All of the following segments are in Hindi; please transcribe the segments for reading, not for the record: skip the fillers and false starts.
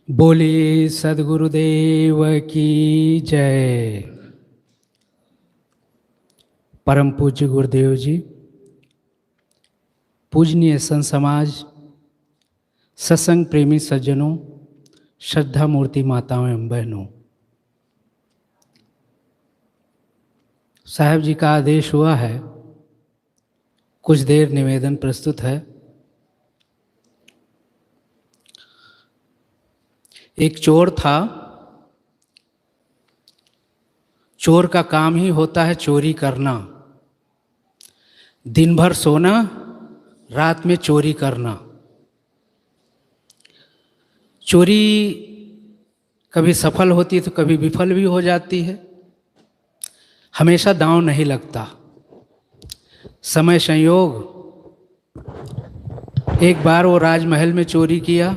बोलिए सद्गुरुदेव की जय। परम पूज्य गुरुदेव जी, पूजनीय संत समाज, सत्संग प्रेमी सज्जनों, श्रद्धा मूर्ति माताओं एवं बहनों, साहब जी का आदेश हुआ है, कुछ देर निवेदन प्रस्तुत है। एक चोर था। चोर का काम ही होता है चोरी करना, दिन भर सोना, रात में चोरी करना। चोरी कभी सफल होती है तो कभी विफल भी हो जाती है, हमेशा दांव नहीं लगता। समय संयोग, एक बार वो राजमहल में चोरी किया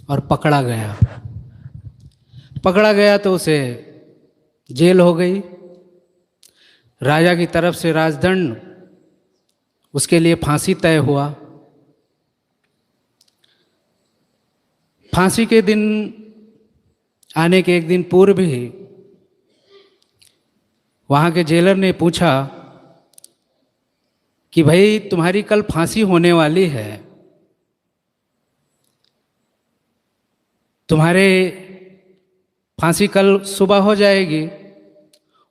और पकड़ा गया। पकड़ा गया तो उसे जेल हो गई। राजा की तरफ से राजदंड, उसके लिए फांसी तय हुआ। फांसी के दिन आने के एक दिन पूर्व ही वहाँ के जेलर ने पूछा कि भाई तुम्हारी कल फांसी होने वाली है, तुम्हारे फांसी कल सुबह हो जाएगी,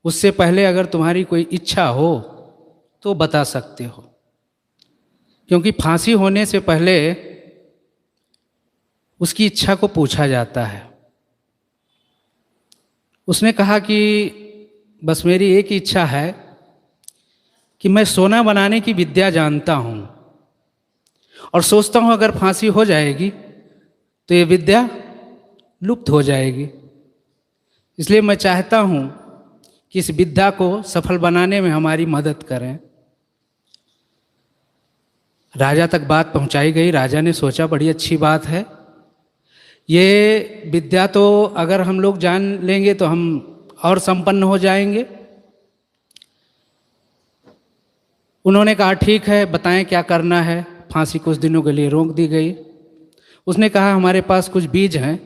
उससे पहले अगर तुम्हारी कोई इच्छा हो तो बता सकते हो, क्योंकि फांसी होने से पहले उसकी इच्छा को पूछा जाता है। उसने कहा कि बस मेरी एक ही इच्छा है कि मैं सोना बनाने की विद्या जानता हूँ और सोचता हूँ अगर फांसी हो जाएगी तो ये विद्या लुप्त हो जाएगी, इसलिए मैं चाहता हूँ कि इस विद्या को सफल बनाने में हमारी मदद करें। राजा तक बात पहुँचाई गई। राजा ने सोचा बड़ी अच्छी बात है, ये विद्या तो अगर हम लोग जान लेंगे तो हम और संपन्न हो जाएंगे। उन्होंने कहा ठीक है, बताएं क्या करना है। फांसी कुछ दिनों के लिए रोक दी गई। उसने कहा हमारे पास कुछ बीज हैं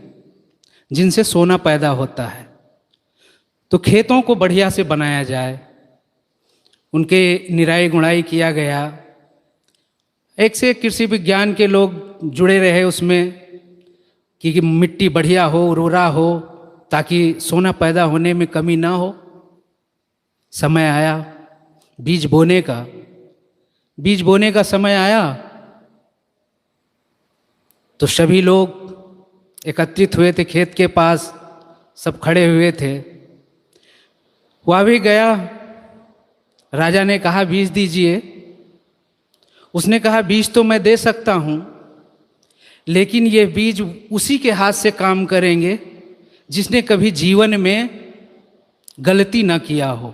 जिनसे सोना पैदा होता है, तो खेतों को बढ़िया से बनाया जाए। उनके निराई गुणाई किया गया। एक से एक कृषि विज्ञान के लोग जुड़े रहे उसमें कि मिट्टी बढ़िया हो, उर्वरा हो, ताकि सोना पैदा होने में कमी ना हो। समय आया बीज बोने का। बीज बोने का समय आया तो सभी लोग एकत्रित हुए थे खेत के पास, सब खड़े हुए थे। वह भी गया। राजा ने कहा बीज दीजिए। उसने कहा बीज तो मैं दे सकता हूँ, लेकिन ये बीज उसी के हाथ से काम करेंगे जिसने कभी जीवन में गलती ना किया हो।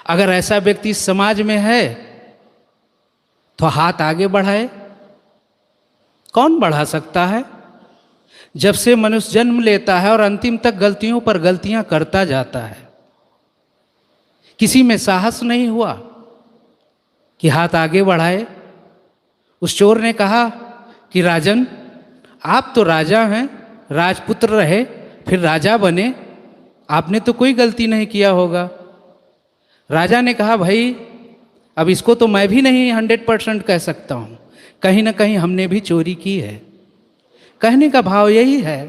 अगर ऐसा व्यक्ति समाज में है तो हाथ आगे बढ़ाए। कौन बढ़ा सकता है? जब से मनुष्य जन्म लेता है और अंतिम तक गलतियों पर गलतियां करता जाता है, किसी में साहस नहीं हुआ कि हाथ आगे बढ़ाए। उस चोर ने कहा कि राजन, आप तो राजा हैं, राजपुत्र रहे, फिर राजा बने, आपने तो कोई गलती नहीं किया होगा। राजा ने कहा भाई, अब इसको तो मैं भी नहीं 100% कह सकता हूँ, कहीं ना कहीं हमने भी चोरी की है। कहने का भाव यही है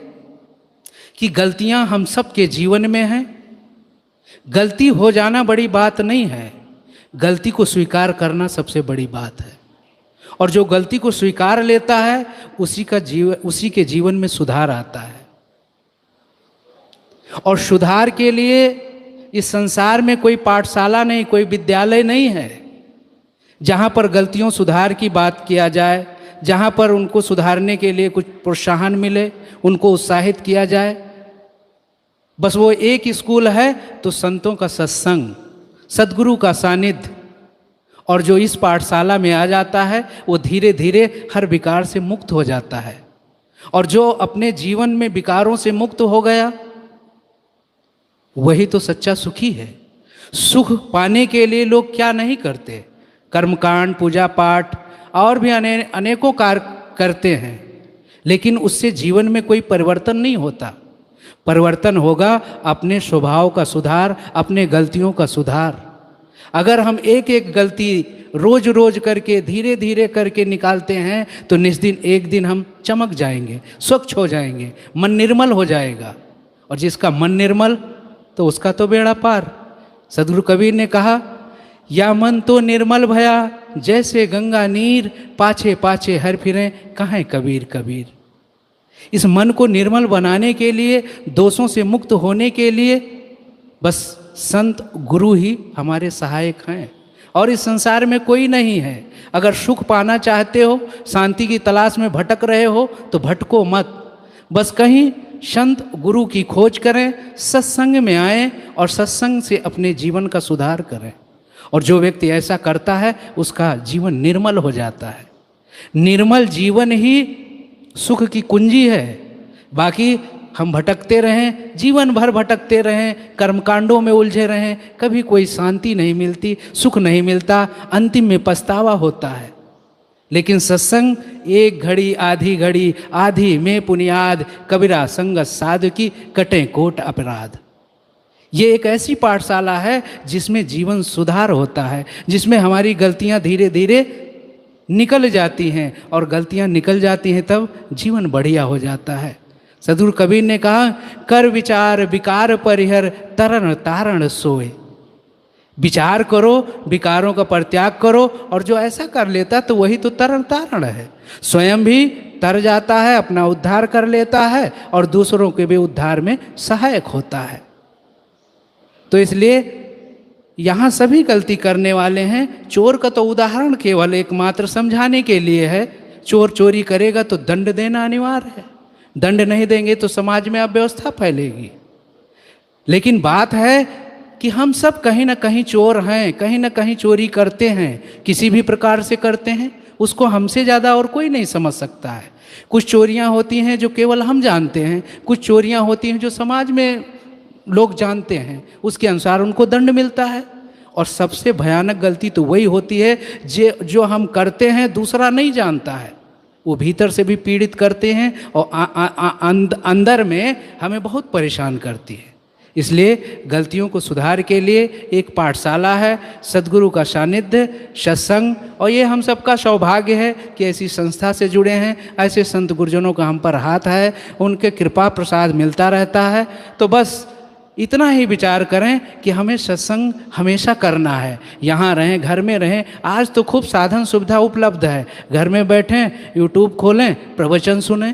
कि गलतियां हम सब के जीवन में हैं। गलती हो जाना बड़ी बात नहीं है, गलती को स्वीकार करना सबसे बड़ी बात है। और जो गलती को स्वीकार लेता है उसी के जीवन में सुधार आता है। और सुधार के लिए इस संसार में कोई पाठशाला नहीं, कोई विद्यालय नहीं है जहाँ पर गलतियों सुधार की बात किया जाए, जहाँ पर उनको सुधारने के लिए कुछ प्रोत्साहन मिले, उनको उत्साहित किया जाए। बस वो एक स्कूल है तो संतों का सत्संग, सद्गुरु का सानिध्य। और जो इस पाठशाला में आ जाता है वो धीरे धीरे हर विकार से मुक्त हो जाता है। और जो अपने जीवन में विकारों से मुक्त हो गया वही तो सच्चा सुखी है। सुख पाने के लिए लोग क्या नहीं करते, कर्मकांड, पूजा पाठ और भी अनेकों कार्य करते हैं, लेकिन उससे जीवन में कोई परिवर्तन नहीं होता। परिवर्तन होगा अपने स्वभाव का सुधार, अपने गलतियों का सुधार। अगर हम एक एक गलती रोज रोज करके धीरे धीरे करके निकालते हैं तो निस्दिन एक दिन हम चमक जाएंगे, स्वच्छ हो जाएंगे, मन निर्मल हो जाएगा। और जिसका मन निर्मल तो उसका तो बेड़ा पार। सदगुरु कबीर ने कहा, या मन तो निर्मल भया जैसे गंगा नीर, पाछे पाछे हर फिरें कहें कबीर कबीर। इस मन को निर्मल बनाने के लिए, दोषों से मुक्त होने के लिए बस संत गुरु ही हमारे सहायक हैं और इस संसार में कोई नहीं है। अगर सुख पाना चाहते हो, शांति की तलाश में भटक रहे हो तो भटको मत, बस कहीं संत गुरु की खोज करें, सत्संग में आएं और सत्संग से अपने जीवन का सुधार करें। और जो व्यक्ति ऐसा करता है उसका जीवन निर्मल हो जाता है। निर्मल जीवन ही सुख की कुंजी है। बाकी हम भटकते रहें, जीवन भर भटकते रहें, कर्मकांडों में उलझे रहें, कभी कोई शांति नहीं मिलती, सुख नहीं मिलता, अंतिम में पछतावा होता है। लेकिन सत्संग एक घड़ी आधी में पुनियाद, कबीरा संगत साधु की कटें कोट अपराध। ये एक ऐसी पाठशाला है जिसमें जीवन सुधार होता है, जिसमें हमारी गलतियां धीरे धीरे निकल जाती हैं और गलतियां निकल जाती हैं तब जीवन बढ़िया हो जाता है। सदगुरु कबीर ने कहा, कर विचार विकार परिहर तरण तारण सोए। विचार करो, विकारों का परित्याग करो, और जो ऐसा कर लेता तो वही तो तरण तारण है। स्वयं भी तर जाता है, अपना उद्धार कर लेता है और दूसरों के भी उद्धार में सहायक होता है। तो इसलिए यहाँ सभी गलती करने वाले हैं। चोर का तो उदाहरण केवल एकमात्र समझाने के लिए है। चोर चोरी करेगा तो दंड देना अनिवार्य है, दंड नहीं देंगे तो समाज में अव्यवस्था फैलेगी। लेकिन बात है कि हम सब कहीं ना कहीं चोर हैं, कहीं ना कहीं चोरी करते हैं, किसी भी प्रकार से करते हैं, उसको हमसे ज़्यादा और कोई नहीं समझ सकता है। कुछ चोरियां होती हैं जो केवल हम जानते हैं, कुछ चोरियां होती हैं जो समाज में लोग जानते हैं, उसके अनुसार उनको दंड मिलता है। और सबसे भयानक गलती तो वही होती है जो हम करते हैं दूसरा नहीं जानता है, वो भीतर से भी पीड़ित करते हैं और अंदर में हमें बहुत परेशान करती है। इसलिए गलतियों को सुधार के लिए एक पाठशाला है, सद्गुरु का सानिध्य, सत्संग, और ये हम सबका सौभाग्य है कि ऐसी संस्था से जुड़े हैं। ऐसे संत गुरुजनों का हम पर हाथ है, उनके कृपा प्रसाद मिलता रहता है। तो बस इतना ही विचार करें कि हमें सत्संग हमेशा करना है, यहाँ रहें, घर में रहें। आज तो खूब साधन सुविधा उपलब्ध है, घर में बैठें, यूट्यूब खोलें, प्रवचन सुनें,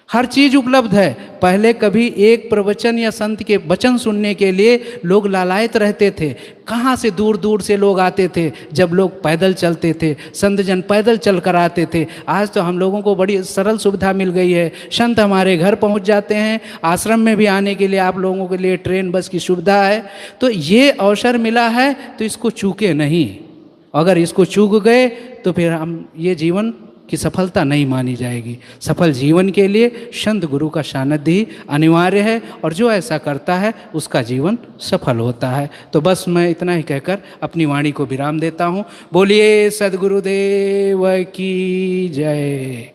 हर चीज़ उपलब्ध है। पहले कभी एक प्रवचन या संत के वचन सुनने के लिए लोग लालायित रहते थे, कहाँ से दूर दूर से लोग आते थे, जब लोग पैदल चलते थे, संत जन पैदल चल कर आते थे। आज तो हम लोगों को बड़ी सरल सुविधा मिल गई है, संत हमारे घर पहुंच जाते हैं, आश्रम में भी आने के लिए आप लोगों के लिए ट्रेन बस की सुविधा है। तो ये अवसर मिला है तो इसको चूके नहीं। अगर इसको चूक गए तो फिर हम ये जीवन की सफलता नहीं मानी जाएगी। सफल जीवन के लिए संत गुरु का सानिध्य ही अनिवार्य है, और जो ऐसा करता है उसका जीवन सफल होता है। तो बस मैं इतना ही कहकर अपनी वाणी को विराम देता हूँ। बोलिए सद्गुरुदेव की जय।